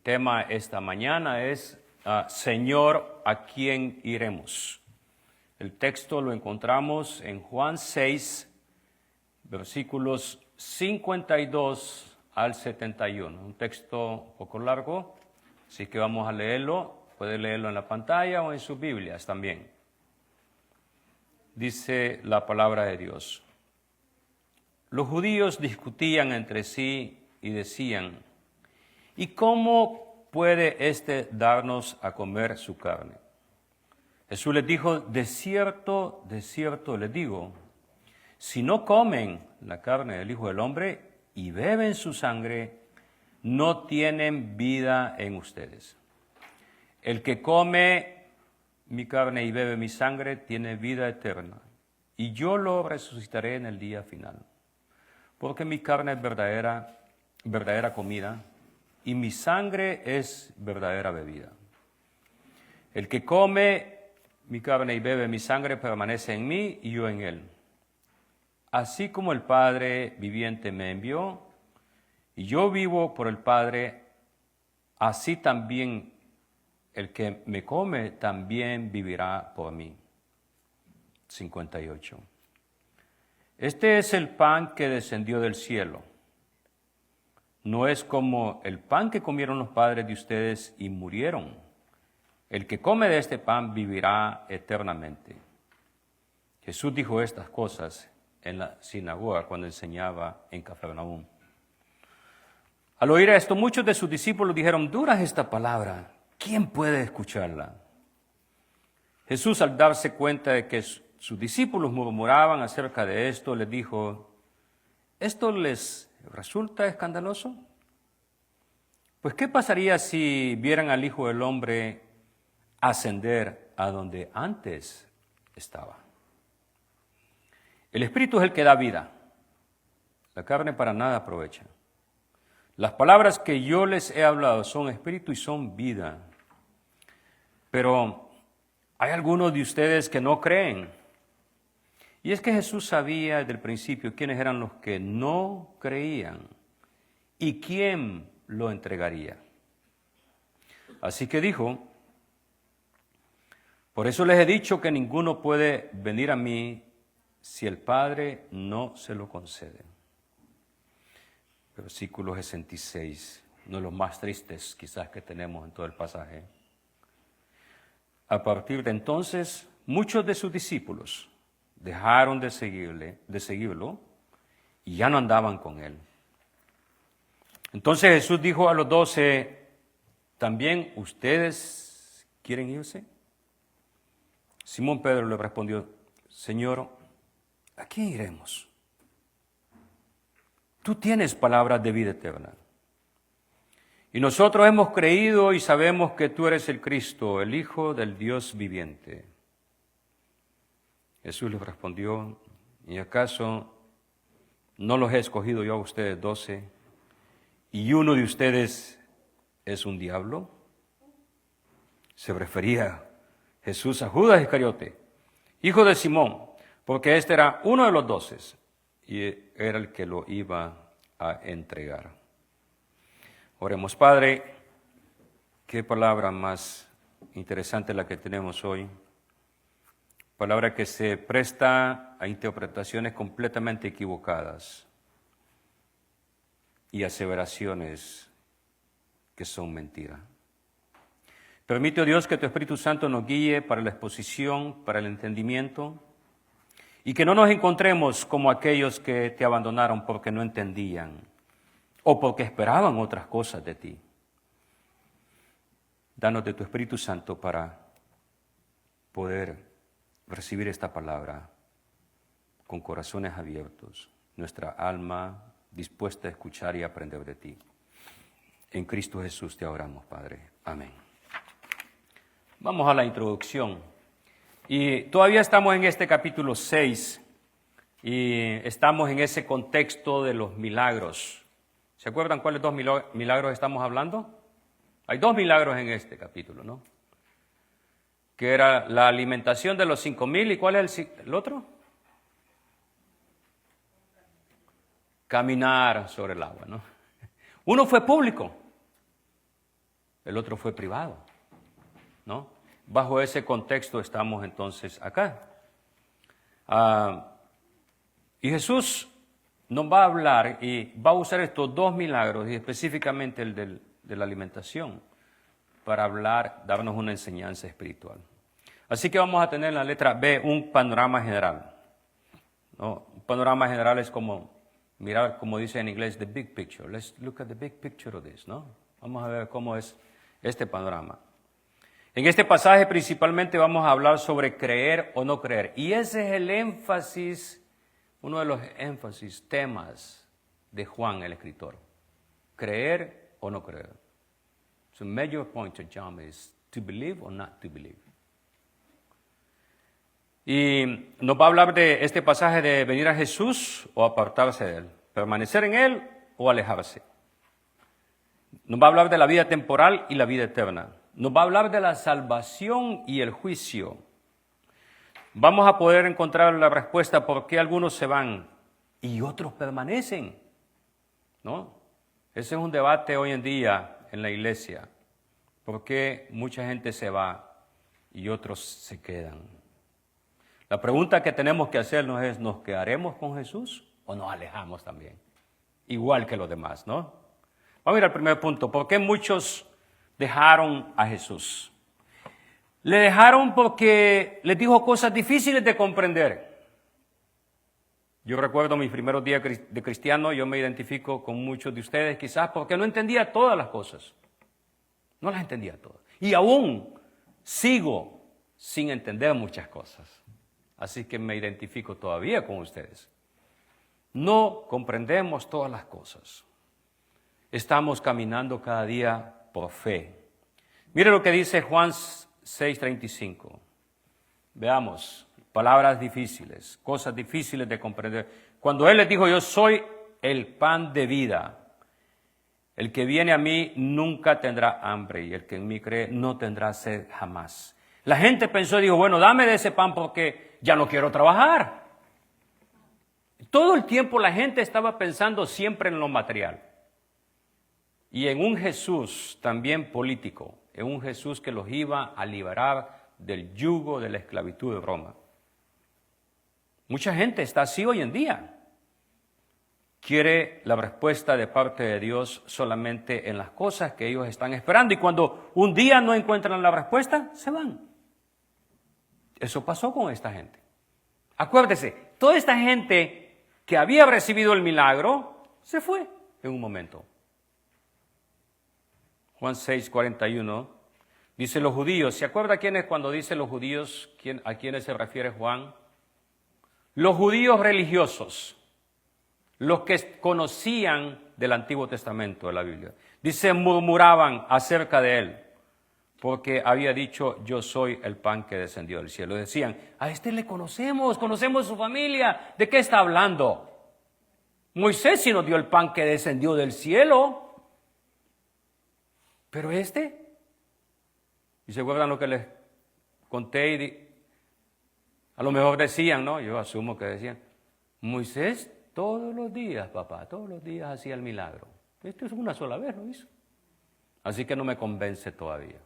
tema esta mañana es Señor, ¿a quién iremos? El texto lo encontramos en Juan 6, versículos 52 al 71. Un texto un poco largo, así que vamos a leerlo. Puede leerlo en la pantalla o en sus Biblias también. Dice la palabra de Dios. Los judíos discutían entre sí y decían, ¿y cómo puede éste darnos a comer su carne? Jesús les dijo, de cierto les digo, si no comen la carne del Hijo del Hombre y beben su sangre, no tienen vida en ustedes. El que come mi carne y bebe mi sangre tiene vida eterna, y yo lo resucitaré en el día final. Porque mi carne es verdadera comida, y mi sangre es verdadera bebida. El que come mi carne y bebe mi sangre permanece en mí y yo en él. Así como el Padre viviente me envió, y yo vivo por el Padre, así también el que me come también vivirá por mí. 58. Este es el pan que descendió del cielo. No es como el pan que comieron los padres de ustedes y murieron. El que come de este pan vivirá eternamente. Jesús dijo estas cosas en la sinagoga cuando enseñaba en Cafarnaúm. Al oír esto, muchos de sus discípulos dijeron, dura es esta palabra, ¿quién puede escucharla? Jesús, al darse cuenta de que sus discípulos murmuraban acerca de esto, les dijo, ¿esto les resulta escandaloso? Pues, ¿qué pasaría si vieran al Hijo del Hombre ascender a donde antes estaba? El Espíritu es el que da vida. La carne para nada aprovecha. Las palabras que yo les he hablado son espíritu y son vida. Pero hay algunos de ustedes que no creen. Y es que Jesús sabía desde el principio quiénes eran los que no creían y quién lo entregaría. Así que dijo, por eso les he dicho que ninguno puede venir a mí si el Padre no se lo concede. Versículo 66, uno de los más tristes quizás que tenemos en todo el pasaje. A partir de entonces, muchos de sus discípulos dejaron de seguirlo y ya no andaban con él. Entonces Jesús dijo a los 12, ¿también ustedes quieren irse? Simón Pedro le respondió, Señor, ¿a quién iremos? Tú tienes palabras de vida eterna. Y nosotros hemos creído y sabemos que tú eres el Cristo, el Hijo del Dios viviente. Jesús les respondió, ¿y acaso no los he escogido yo a ustedes 12? ¿Y uno de ustedes es un diablo? Se refería Jesús a Judas Iscariote, hijo de Simón, porque este era uno de los 12 y era el que lo iba a entregar. Oremos, Padre, qué palabra más interesante la que tenemos hoy. Palabra que se presta a interpretaciones completamente equivocadas y aseveraciones que son mentiras. Permite, oh Dios, que tu Espíritu Santo nos guíe para la exposición, para el entendimiento, y que no nos encontremos como aquellos que te abandonaron porque no entendían o porque esperaban otras cosas de ti. Danos de tu Espíritu Santo para poder recibir esta palabra con corazones abiertos, nuestra alma dispuesta a escuchar y aprender de ti. En Cristo Jesús te oramos, Padre. Amén. Vamos a la introducción. Y todavía estamos en este capítulo 6 y estamos en ese contexto de los milagros. ¿Se acuerdan cuáles dos milagros estamos hablando? Hay 2 milagros en este capítulo, ¿no? Que era la alimentación de los 5,000 y ¿cuál es el otro? Caminar sobre el agua, ¿no? Uno fue público. el otro fue privado, ¿no? Bajo ese contexto estamos entonces acá. Y Jesús nos va a hablar y va a usar estos dos milagros, y específicamente el de la alimentación, para hablar, darnos una enseñanza espiritual. Así que vamos a tener en la letra B un panorama general, ¿no? Un panorama general es como mirar, como dice en inglés, the big picture. Let's look at the big picture of this, ¿no? Vamos a ver cómo es este panorama. En este pasaje principalmente vamos a hablar sobre creer o no creer. Y ese es el énfasis, uno de los énfasis, temas de Juan el escritor. Creer o no creer. So major point of John is to believe or not to believe. Y nos va a hablar de este pasaje de venir a Jesús o apartarse de Él, permanecer en Él o alejarse. Nos va a hablar de la vida temporal y la vida eterna. Nos va a hablar de la salvación y el juicio. Vamos a poder encontrar la respuesta por qué algunos se van y otros permanecen, ¿no? Ese es un debate hoy en día en la iglesia. ¿Por qué mucha gente se va y otros se quedan? La pregunta que tenemos que hacernos es, ¿nos quedaremos con Jesús o nos alejamos también? Igual que los demás, ¿no? Vamos a ir al primer punto. ¿Por qué muchos dejaron a Jesús? Le dejaron porque les dijo cosas difíciles de comprender. Yo recuerdo mis primeros días de cristiano, yo me identifico con muchos de ustedes quizás porque no entendía todas las cosas. No las entendía todas. Y aún sigo sin entender muchas cosas. Así que me identifico todavía con ustedes. No comprendemos todas las cosas. Estamos caminando cada día por fe. Mire lo que dice Juan 6:35. Veamos, palabras difíciles, cosas difíciles de comprender. Cuando Él les dijo, yo soy el pan de vida. El que viene a mí nunca tendrá hambre y el que en mí cree no tendrá sed jamás. La gente pensó y dijo, bueno, dame de ese pan porque ya no quiero trabajar. Todo el tiempo la gente estaba pensando siempre en lo material. Y en un Jesús también político, en un Jesús que los iba a liberar del yugo de la esclavitud de Roma. Mucha gente está así hoy en día. Quiere la respuesta de parte de Dios solamente en las cosas que ellos están esperando. Y cuando un día no encuentran la respuesta, se van. Eso pasó con esta gente. Acuérdese, toda esta gente que había recibido el milagro, se fue en un momento. Juan 6:41 dice los judíos. ¿Se acuerda quién es cuando dice los judíos? ¿A quiénes se refiere Juan? Los judíos religiosos. Los que conocían del Antiguo Testamento de la Biblia. Dice, murmuraban acerca de Él, porque había dicho, yo soy el pan que descendió del cielo. Decían, a este le conocemos su familia. ¿De qué está hablando? Moisés sí nos dio el pan que descendió del cielo. Pero este, y se acuerdan lo que les conté, y a lo mejor decían, ¿no? Yo asumo que decían, Moisés todos los días, papá, todos los días hacía el milagro. Esto es una sola vez, lo hizo. Así que no me convence todavía.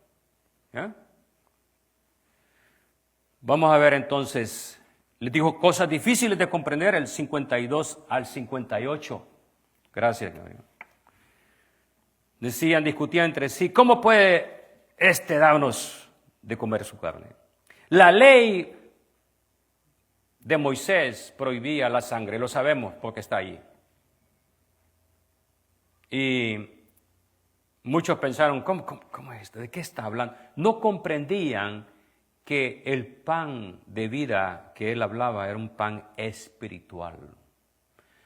¿Ya? Vamos a ver entonces, les dijo cosas difíciles de comprender, el 52 al 58. Gracias, señor. Decían, discutían entre sí, ¿cómo puede darnos de comer su carne? La ley de Moisés prohibía la sangre, lo sabemos porque está allí. Y muchos pensaron, ¿cómo es esto? ¿De qué está hablando? No comprendían que el pan de vida que él hablaba era un pan espiritual.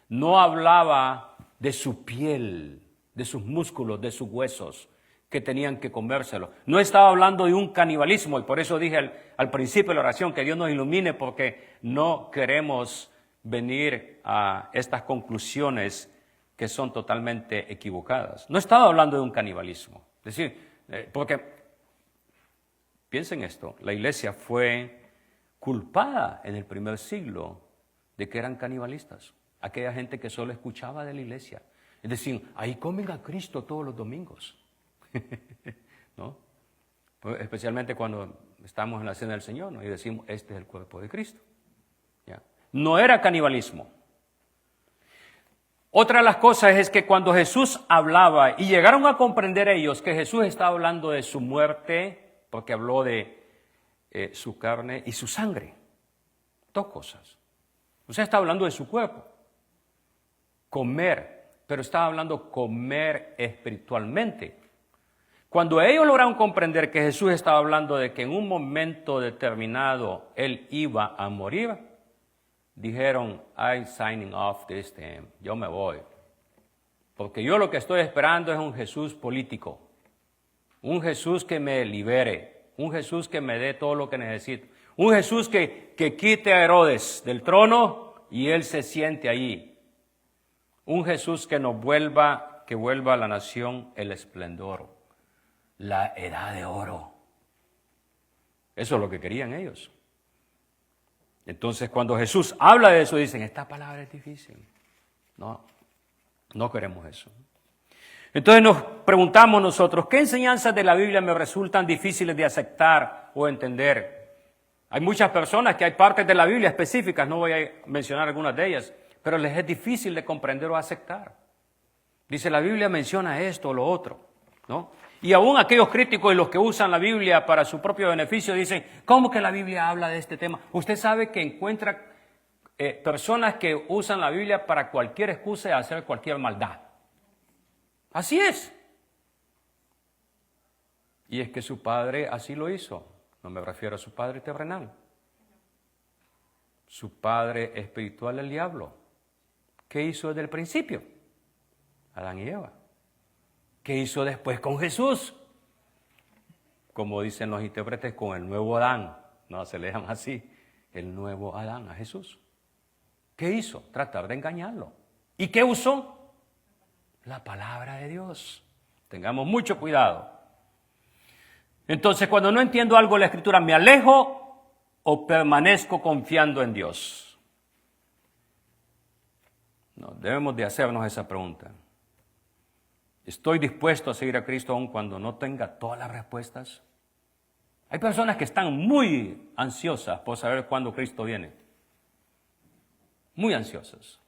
No hablaba de su piel, de sus músculos, de sus huesos, que tenían que comérselo. No estaba hablando de un canibalismo, y por eso dije al principio de la oración que Dios nos ilumine, porque no queremos venir a estas conclusiones que son totalmente equivocadas. No estaba hablando de un canibalismo. Es decir, porque, piensen esto, la iglesia fue culpada en el primer siglo de que eran canibalistas. Aquella gente que solo escuchaba de la iglesia. Es decir, ahí comen a Cristo todos los domingos. ¿no? Pues especialmente cuando estamos en la cena del Señor, ¿no? Y decimos, este es el cuerpo de Cristo. ¿Ya? No era canibalismo. Otra de las cosas es que cuando Jesús hablaba, y llegaron a comprender ellos que Jesús estaba hablando de su muerte, porque habló de su carne y su sangre. Dos cosas. O sea, está hablando de su cuerpo. Comer, pero estaba hablando comer espiritualmente. Cuando ellos lograron comprender que Jesús estaba hablando de que en un momento determinado Él iba a morir, dijeron, I'm signing off this time. Yo me voy. Porque yo lo que estoy esperando es un Jesús político. Un Jesús que me libere. Un Jesús que me dé todo lo que necesito. Un Jesús que quite a Herodes del trono y Él se siente allí. Un Jesús que vuelva a la nación el esplendor. La edad de oro. Eso es lo que querían ellos. Entonces, cuando Jesús habla de eso, dicen, esta palabra es difícil. No queremos eso. Entonces nos preguntamos nosotros, ¿qué enseñanzas de la Biblia me resultan difíciles de aceptar o entender? Hay muchas personas que hay partes de la Biblia específicas, no voy a mencionar algunas de ellas, pero les es difícil de comprender o aceptar. Dice, la Biblia menciona esto o lo otro, ¿no? Y aún aquellos críticos y los que usan la Biblia para su propio beneficio dicen, ¿cómo que la Biblia habla de este tema? Usted sabe que encuentra personas que usan la Biblia para cualquier excusa de hacer cualquier maldad. Así es. Y es que su padre así lo hizo. No me refiero a su padre terrenal. Su padre espiritual, el diablo. ¿Qué hizo desde el principio? Adán y Eva. ¿Qué hizo después con Jesús? Como dicen los intérpretes, con el nuevo Adán. No se le llama así. El nuevo Adán, a Jesús. ¿Qué hizo? Tratar de engañarlo. ¿Y qué usó? La palabra de Dios. Tengamos mucho cuidado. Entonces, cuando no entiendo algo de la Escritura, ¿me alejo o permanezco confiando en Dios? No, debemos de hacernos esa pregunta. ¿Estoy dispuesto a seguir a Cristo aun cuando no tenga todas las respuestas? Hay personas que están muy ansiosas por saber cuándo Cristo viene. Muy ansiosas.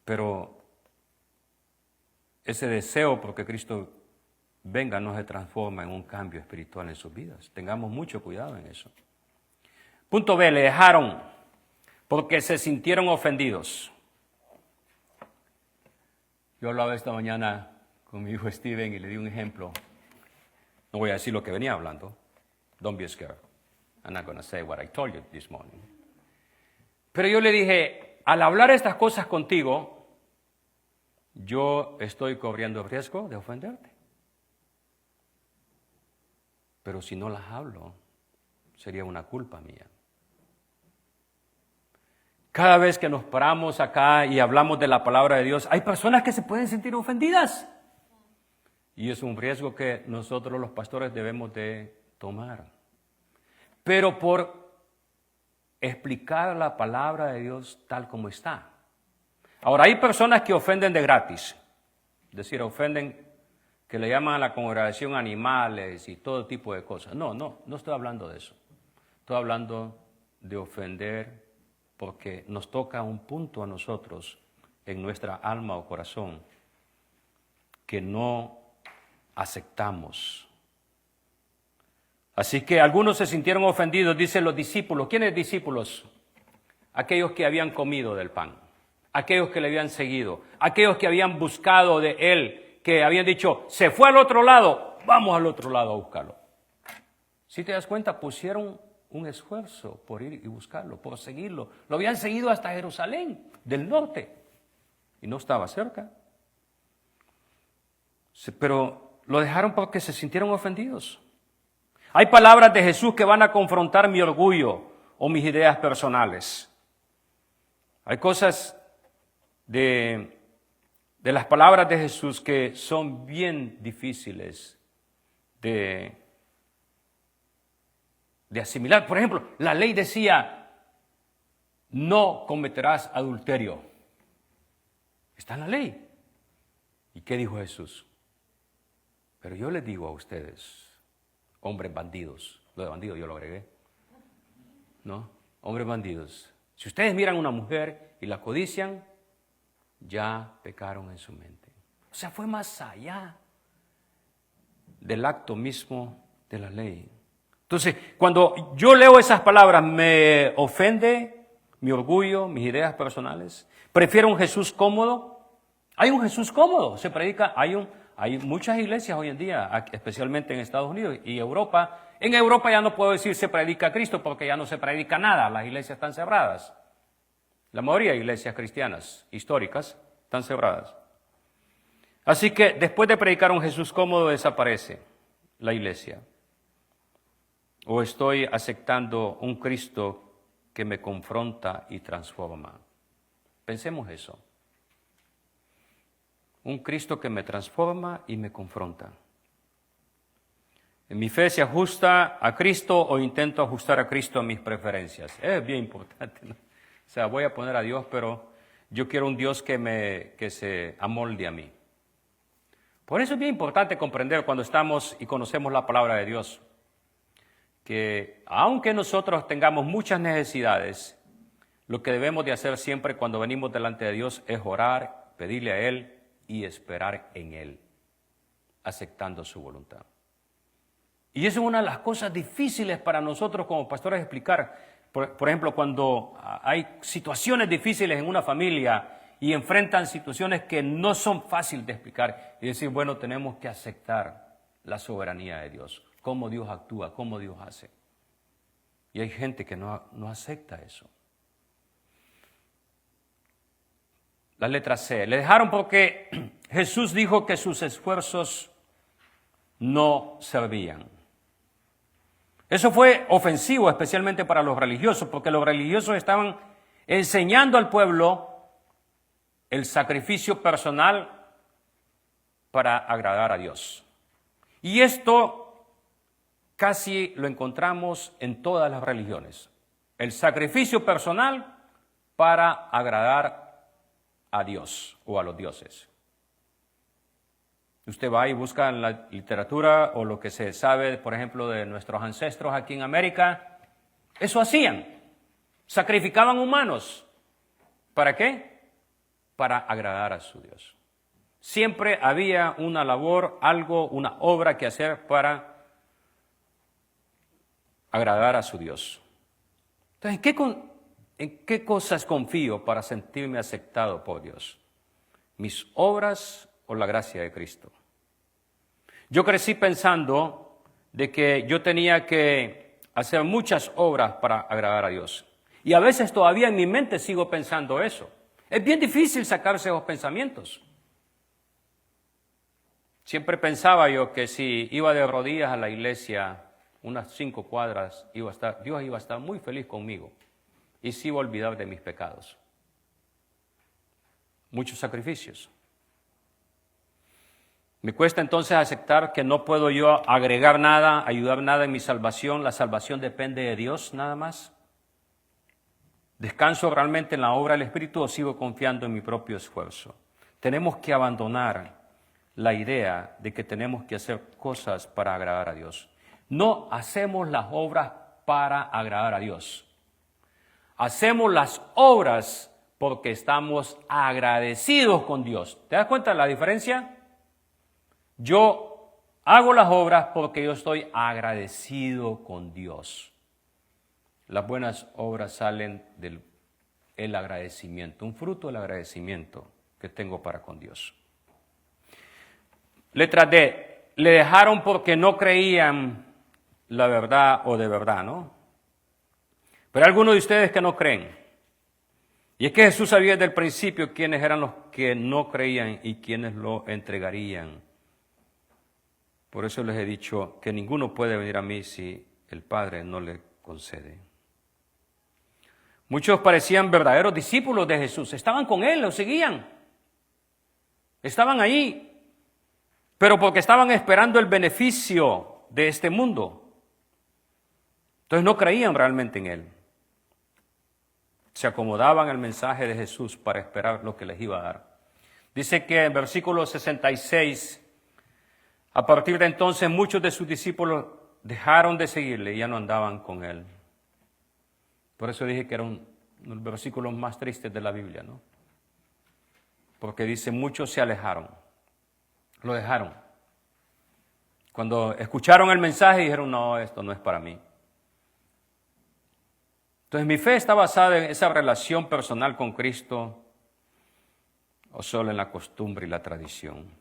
Pero ese deseo porque Cristo venga no se transforma en un cambio espiritual en sus vidas. Tengamos mucho cuidado en eso. Punto B, le dejaron porque se sintieron ofendidos. Yo hablaba esta mañana con mi hijo Steven y le di un ejemplo. No voy a decir lo que venía hablando. Don't be scared. I'm not going to say what I told you this morning. Pero yo le dije, al hablar estas cosas contigo, yo estoy corriendo el riesgo de ofenderte. Pero si no las hablo, sería una culpa mía. Cada vez que nos paramos acá y hablamos de la palabra de Dios, hay personas que se pueden sentir ofendidas. Y es un riesgo que nosotros los pastores debemos de tomar. Pero por explicar la palabra de Dios tal como está. Ahora, hay personas que ofenden de gratis. Es decir, ofenden, que le llaman a la congregación animales y todo tipo de cosas. No estoy hablando de eso. Estoy hablando de ofender porque nos toca un punto a nosotros en nuestra alma o corazón que no aceptamos. Así que algunos se sintieron ofendidos, dicen los discípulos. ¿Quiénes discípulos? Aquellos que habían comido del pan, aquellos que le habían seguido, aquellos que habían buscado de él, que habían dicho, se fue al otro lado, vamos al otro lado a buscarlo. Si te das cuenta, pusieron un esfuerzo por ir y buscarlo, por seguirlo. Lo habían seguido hasta Jerusalén, del norte, y no estaba cerca. Pero lo dejaron porque se sintieron ofendidos. Hay palabras de Jesús que van a confrontar mi orgullo o mis ideas personales. Hay cosas de las palabras de Jesús que son bien difíciles de asimilar. Por ejemplo, la ley decía, no cometerás adulterio. Está en la ley. ¿Y qué dijo Jesús? Pero yo les digo a ustedes, hombres bandidos, lo de bandido yo lo agregué, ¿no? Hombres bandidos, si ustedes miran a una mujer y la codician, ya pecaron en su mente. O sea, fue más allá del acto mismo de la ley. Entonces, cuando yo leo esas palabras, me ofende mi orgullo, mis ideas personales. Prefiero un Jesús cómodo. Hay un Jesús cómodo, se predica, hay muchas iglesias hoy en día, especialmente en Estados Unidos y Europa. En Europa ya no puedo decir se predica a Cristo porque ya no se predica nada, las iglesias están cerradas. La mayoría de iglesias cristianas históricas están cerradas. Así que después de predicar un Jesús cómodo desaparece la iglesia. O estoy aceptando un Cristo que me confronta y transforma. Pensemos eso. Un Cristo que me transforma y me confronta. ¿Mi fe se ajusta a Cristo o intento ajustar a Cristo a mis preferencias? Es bien importante, ¿no? O sea, voy a poner a Dios, pero yo quiero un Dios que se amolde a mí. Por eso es bien importante comprender cuando estamos y conocemos la palabra de Dios, que aunque nosotros tengamos muchas necesidades, lo que debemos de hacer siempre cuando venimos delante de Dios es orar, pedirle a Él y esperar en Él, aceptando su voluntad. Y eso es una de las cosas difíciles para nosotros como pastores explicar. Por ejemplo, cuando hay situaciones difíciles en una familia y enfrentan situaciones que no son fáciles de explicar y decir, bueno, tenemos que aceptar la soberanía de Dios, cómo Dios actúa, cómo Dios hace. Y hay gente que no acepta eso. La letra C. Le dejaron porque Jesús dijo que sus esfuerzos no servían. Eso fue ofensivo, especialmente para los religiosos, porque los religiosos estaban enseñando al pueblo el sacrificio personal para agradar a Dios. Y esto casi lo encontramos en todas las religiones. El sacrificio personal para agradar a Dios o a los dioses. Usted va y busca en la literatura o lo que se sabe, por ejemplo, de nuestros ancestros aquí en América, eso hacían, sacrificaban humanos. ¿Para qué? Para agradar a su Dios. Siempre había una labor, algo, una obra que hacer para agradar a su Dios. Entonces, ¿en qué cosas confío para sentirme aceptado por Dios? ¿Mis obras o la gracia de Cristo? Yo crecí pensando de que yo tenía que hacer muchas obras para agradar a Dios. Y a veces todavía en mi mente sigo pensando eso. Es bien difícil sacarse esos pensamientos. Siempre pensaba yo que si iba de rodillas a la iglesia unas 5 cuadras, Dios iba a estar muy feliz conmigo y se iba a olvidar de mis pecados. Muchos sacrificios. Me cuesta entonces aceptar que no puedo yo agregar nada, ayudar nada en mi salvación. La salvación depende de Dios nada más. ¿Descanso realmente en la obra del Espíritu o sigo confiando en mi propio esfuerzo? Tenemos que abandonar la idea de que tenemos que hacer cosas para agradar a Dios. No hacemos las obras para agradar a Dios. Hacemos las obras porque estamos agradecidos con Dios. ¿Te das cuenta de la diferencia? Yo hago las obras porque yo estoy agradecido con Dios. Las buenas obras salen del agradecimiento, un fruto del agradecimiento que tengo para con Dios. Letra D. Le dejaron porque no creían la verdad o de verdad, ¿no? Pero hay algunos de ustedes que no creen. Y es que Jesús sabía desde el principio quiénes eran los que no creían y quiénes lo entregarían. Por eso les he dicho que ninguno puede venir a mí si el Padre no le concede. Muchos parecían verdaderos discípulos de Jesús. Estaban con Él, lo seguían. Estaban ahí. Pero porque estaban esperando el beneficio de este mundo. Entonces no creían realmente en Él. Se acomodaban al mensaje de Jesús para esperar lo que les iba a dar. Dice que en versículo 66, A partir de entonces muchos de sus discípulos dejaron de seguirle y ya no andaban con él. Por eso dije que era uno de los versículos más tristes de la Biblia, ¿no? Porque dice, muchos se alejaron, lo dejaron. Cuando escucharon el mensaje dijeron, no, esto no es para mí. Entonces, ¿mi fe está basada en esa relación personal con Cristo o solo en la costumbre y la tradición?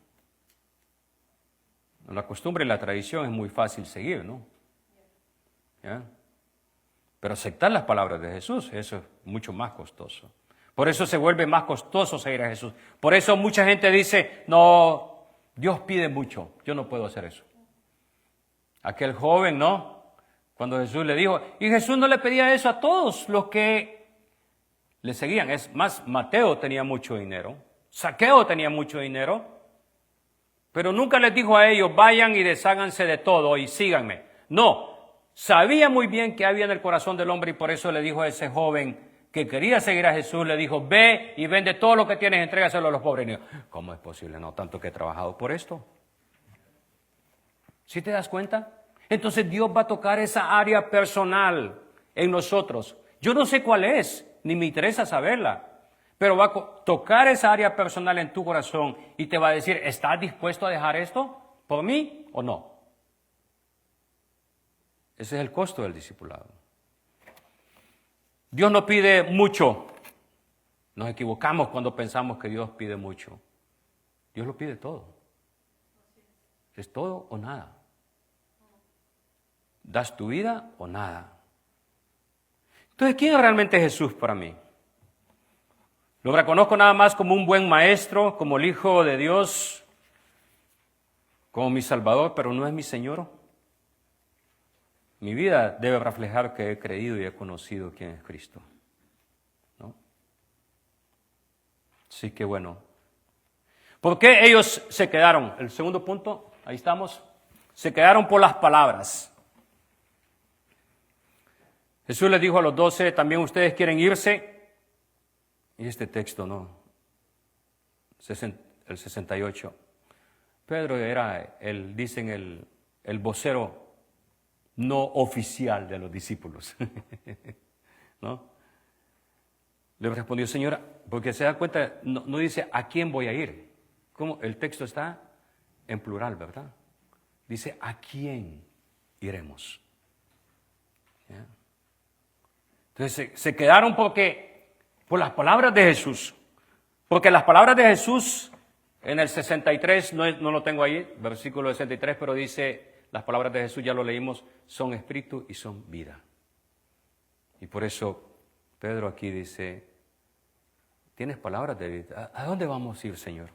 La costumbre y la tradición es muy fácil seguir, ¿no? ¿Ya? Pero aceptar las palabras de Jesús, eso es mucho más costoso. Por eso se vuelve más costoso seguir a Jesús. Por eso mucha gente dice, no, Dios pide mucho, yo no puedo hacer eso. Aquel joven, ¿no? Cuando Jesús le dijo, y Jesús no le pedía eso a todos los que le seguían. Es más, Mateo tenía mucho dinero, Zaqueo tenía mucho dinero, pero nunca les dijo a ellos, vayan y desháganse de todo y síganme. No, sabía muy bien qué había en el corazón del hombre y por eso le dijo a ese joven que quería seguir a Jesús, le dijo, ve y vende todo lo que tienes, entrégaselo a los pobres. Y dijo, ¿cómo es posible? No, tanto que he trabajado por esto. ¿Sí te das cuenta? Entonces Dios va a tocar esa área personal en nosotros. Yo no sé cuál es, ni me interesa saberla. Pero va a tocar esa área personal en tu corazón y te va a decir, ¿estás dispuesto a dejar esto por mí o no? Ese es el costo del discipulado. Dios no pide mucho. Nos equivocamos cuando pensamos que Dios pide mucho. Dios lo pide todo. Es todo o nada. ¿Das tu vida o nada? Entonces, ¿quién es realmente Jesús para mí? Lo reconozco nada más como un buen maestro, como el Hijo de Dios, como mi Salvador, pero no es mi Señor. Mi vida debe reflejar que he creído y he conocido quién es Cristo, ¿no? Así que bueno. ¿Por qué ellos se quedaron? El segundo punto, ahí estamos. Se quedaron por las palabras. Jesús les dijo a los 12, ¿también ustedes quieren irse? Y este texto, ¿no? El 68. Pedro era, dicen, el vocero no oficial de los discípulos. ¿No? Le respondió, Señora, porque se da cuenta, no dice a quién voy a ir. ¿Cómo? El texto está en plural, ¿verdad? Dice, ¿a quién iremos? ¿Ya? Entonces se quedaron por las palabras de Jesús. Porque las palabras de Jesús en el 63, no lo tengo ahí, versículo 63, pero dice, las palabras de Jesús, ya lo leímos, son espíritu y son vida. Y por eso Pedro aquí dice, tienes palabras de vida. ¿A dónde vamos a ir, Señor?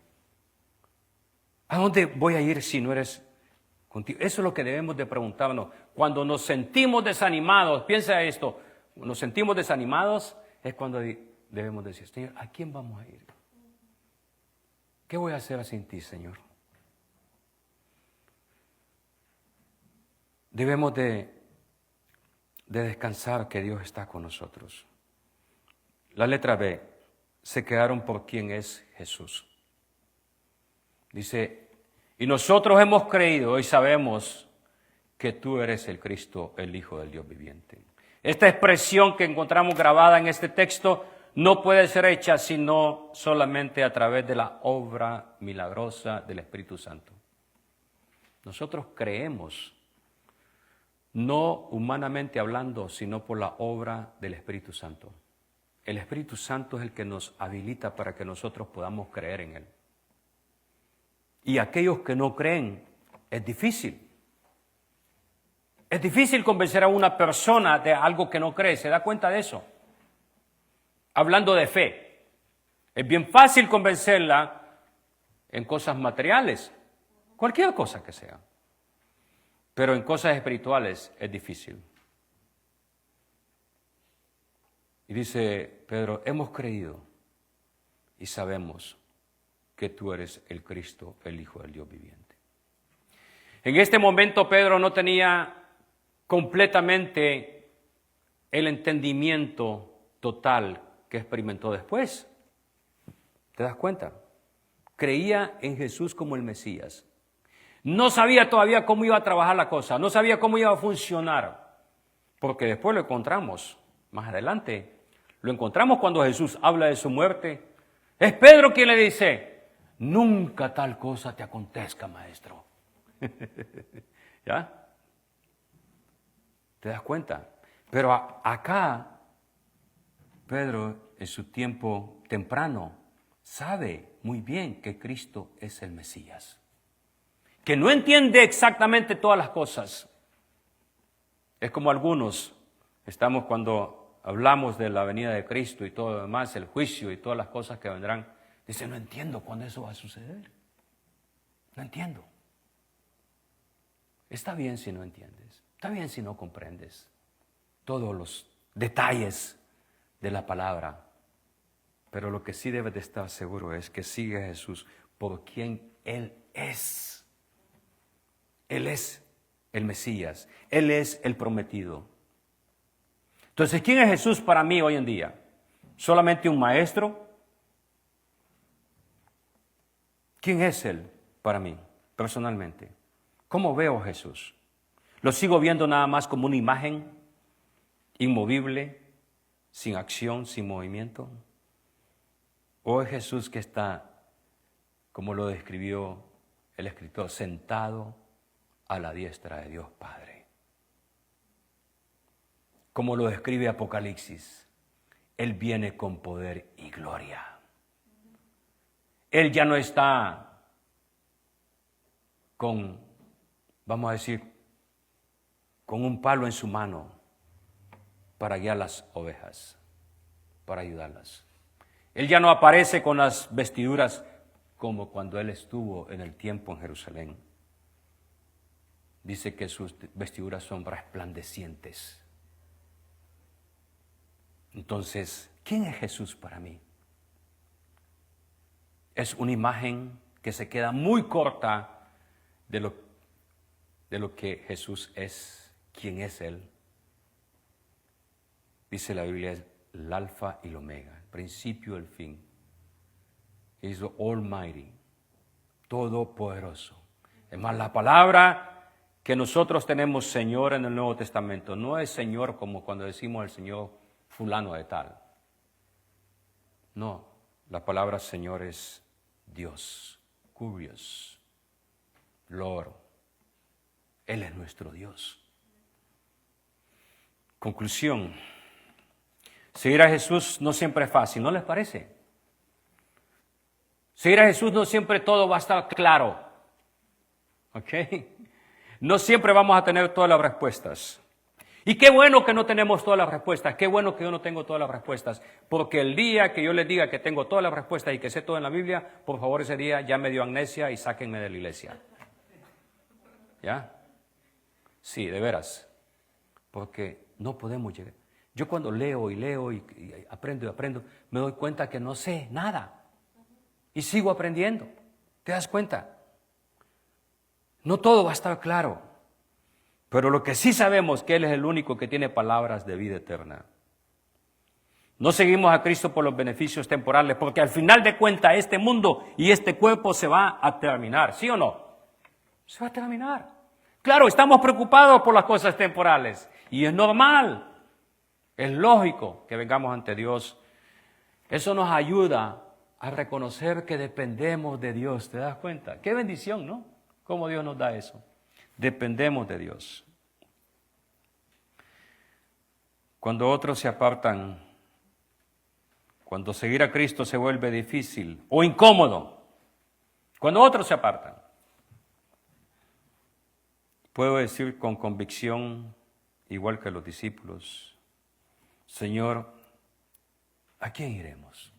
¿A dónde voy a ir si no eres contigo? Eso es lo que debemos de preguntarnos. Cuando nos sentimos desanimados, piensa esto, nos sentimos desanimados, es cuando debemos decir, Señor, ¿a quién vamos a ir? ¿Qué voy a hacer sin ti, Señor? Debemos de descansar que Dios está con nosotros. La letra B, se quedaron por quien es Jesús. Dice, y nosotros hemos creído y sabemos que tú eres el Cristo, el Hijo del Dios viviente. Esta expresión que encontramos grabada en este texto no puede ser hecha sino solamente a través de la obra milagrosa del Espíritu Santo. Nosotros creemos, no humanamente hablando, sino por la obra del Espíritu Santo. El Espíritu Santo es el que nos habilita para que nosotros podamos creer en Él. Y aquellos que no creen, es difícil. Es difícil convencer a una persona de algo que no cree, ¿se da cuenta de eso? Hablando de fe, es bien fácil convencerla en cosas materiales, cualquier cosa que sea. Pero en cosas espirituales es difícil. Y dice Pedro, hemos creído y sabemos que tú eres el Cristo, el Hijo del Dios viviente. En este momento Pedro no tenía completamente el entendimiento total que experimentó después. ¿Te das cuenta? Creía en Jesús como el Mesías. No sabía todavía cómo iba a trabajar la cosa, no sabía cómo iba a funcionar, porque después lo encontramos, más adelante, lo encontramos cuando Jesús habla de su muerte. Es Pedro quien le dice, nunca tal cosa te acontezca, maestro. ¿Ya? ¿Te das cuenta? Pero acá, Pedro, en su tiempo temprano, sabe muy bien que Cristo es el Mesías. Que no entiende exactamente todas las cosas. Es como algunos, estamos cuando hablamos de la venida de Cristo y todo lo demás, el juicio y todas las cosas que vendrán, dice, no entiendo cuándo eso va a suceder. No entiendo. Está bien si no entiendes, está bien si no comprendes todos los detalles de la palabra, pero lo que sí debes de estar seguro es que sigue a Jesús por quien Él es. Él es el Mesías, Él es el prometido. Entonces, ¿quién es Jesús para mí hoy en día? ¿Solamente un maestro? ¿Quién es Él para mí, personalmente? ¿Cómo veo a Jesús? ¿Lo sigo viendo nada más como una imagen inmovible, sin acción, sin movimiento? ¿O es Jesús que está, como lo describió el escritor, sentado a la diestra de Dios Padre? Como lo describe Apocalipsis, Él viene con poder y gloria. Él ya no está con, vamos a decir, con un palo en su mano para guiar las ovejas, para ayudarlas. Él ya no aparece con las vestiduras como cuando Él estuvo en el tiempo en Jerusalén. Dice que sus vestiduras son resplandecientes. Entonces, ¿quién es Jesús para mí? Es una imagen que se queda muy corta de lo que Jesús es, quién es Él. Dice la Biblia, es el alfa y el omega, el principio y el fin. Es the Almighty, todopoderoso. Es más, la palabra que nosotros tenemos Señor en el Nuevo Testamento no es Señor como cuando decimos el Señor fulano de tal. No, la palabra Señor es Dios, Curious, Lord. Él es nuestro Dios. Conclusión. Seguir a Jesús no siempre es fácil, ¿no les parece? Seguir a Jesús no siempre todo va a estar claro. ¿Ok? No siempre vamos a tener todas las respuestas. Y qué bueno que no tenemos todas las respuestas, qué bueno que yo no tengo todas las respuestas, porque el día que yo les diga que tengo todas las respuestas y que sé todo en la Biblia, por favor ese día ya me dio amnesia y sáquenme de la iglesia. ¿Ya? Sí, de veras, porque no podemos llegar. Yo cuando leo y aprendo, me doy cuenta que no sé nada y sigo aprendiendo. ¿Te das cuenta? No todo va a estar claro. Pero lo que sí sabemos que Él es el único que tiene palabras de vida eterna. No seguimos a Cristo por los beneficios temporales, porque al final de cuentas este mundo y este cuerpo se va a terminar, ¿sí o no? Se va a terminar. Claro, estamos preocupados por las cosas temporales y es normal, es lógico que vengamos ante Dios. Eso nos ayuda a reconocer que dependemos de Dios, ¿te das cuenta? Qué bendición, ¿no? ¿Cómo Dios nos da eso? Dependemos de Dios. Cuando otros se apartan, cuando seguir a Cristo se vuelve difícil o incómodo, cuando otros se apartan, puedo decir con convicción, igual que los discípulos, Señor, ¿a quién iremos?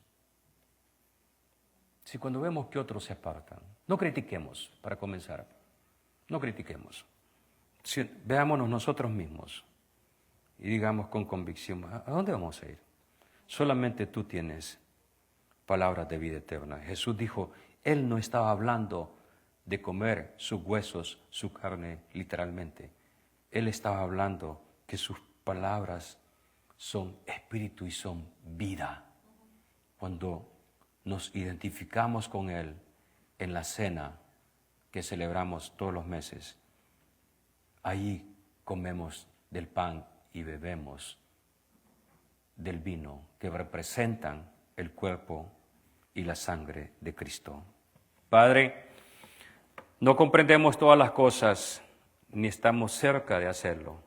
Si cuando vemos que otros se apartan, no critiquemos para comenzar. No critiquemos. Veámonos nosotros mismos y digamos con convicción, ¿a dónde vamos a ir? Solamente tú tienes palabras de vida eterna. Jesús dijo, Él no estaba hablando de comer sus huesos, su carne, literalmente. Él estaba hablando que sus palabras son espíritu y son vida. Cuando nos identificamos con Él en la cena, que celebramos todos los meses. Ahí comemos del pan y bebemos del vino que representan el cuerpo y la sangre de Cristo. Padre, no comprendemos todas las cosas, ni estamos cerca de hacerlo.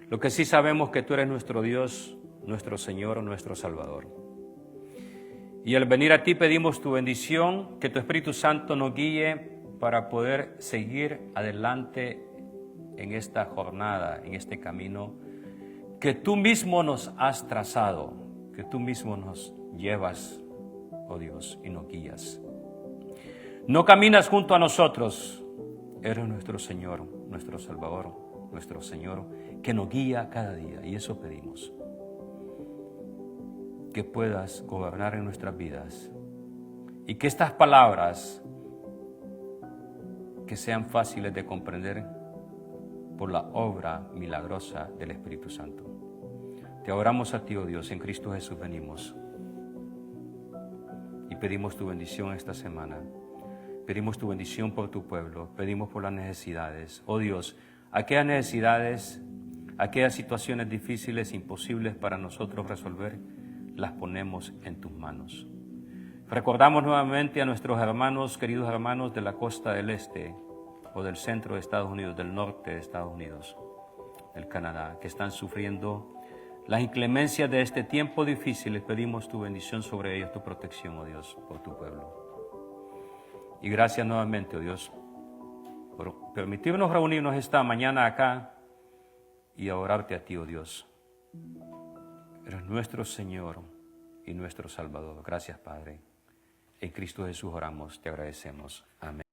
Lo que sí sabemos es que tú eres nuestro Dios, nuestro Señor, nuestro Salvador. Y al venir a ti pedimos tu bendición, que tu Espíritu Santo nos guíe para poder seguir adelante en esta jornada, en este camino que tú mismo nos has trazado, que tú mismo nos llevas, oh Dios, y nos guías. No caminas junto a nosotros, eres nuestro Señor, nuestro Salvador, nuestro Señor, que nos guía cada día, y eso pedimos. Que puedas gobernar en nuestras vidas y que estas palabras que sean fáciles de comprender por la obra milagrosa del Espíritu Santo. Te oramos a ti, oh Dios, en Cristo Jesús venimos y pedimos tu bendición esta semana. Pedimos tu bendición por tu pueblo, pedimos por las necesidades. Oh Dios, aquellas necesidades, aquellas situaciones difíciles, imposibles para nosotros resolver, las ponemos en tus manos. Recordamos nuevamente a nuestros hermanos, queridos hermanos de la costa del este o del centro de Estados Unidos, del norte de Estados Unidos, del Canadá, que están sufriendo las inclemencias de este tiempo difícil. Les pedimos tu bendición sobre ellos, tu protección, oh Dios, por tu pueblo. Y gracias nuevamente, oh Dios, por permitirnos reunirnos esta mañana acá y adorarte a ti, oh Dios. Eres nuestro Señor y nuestro Salvador. Gracias, Padre. En Cristo Jesús oramos, te agradecemos. Amén.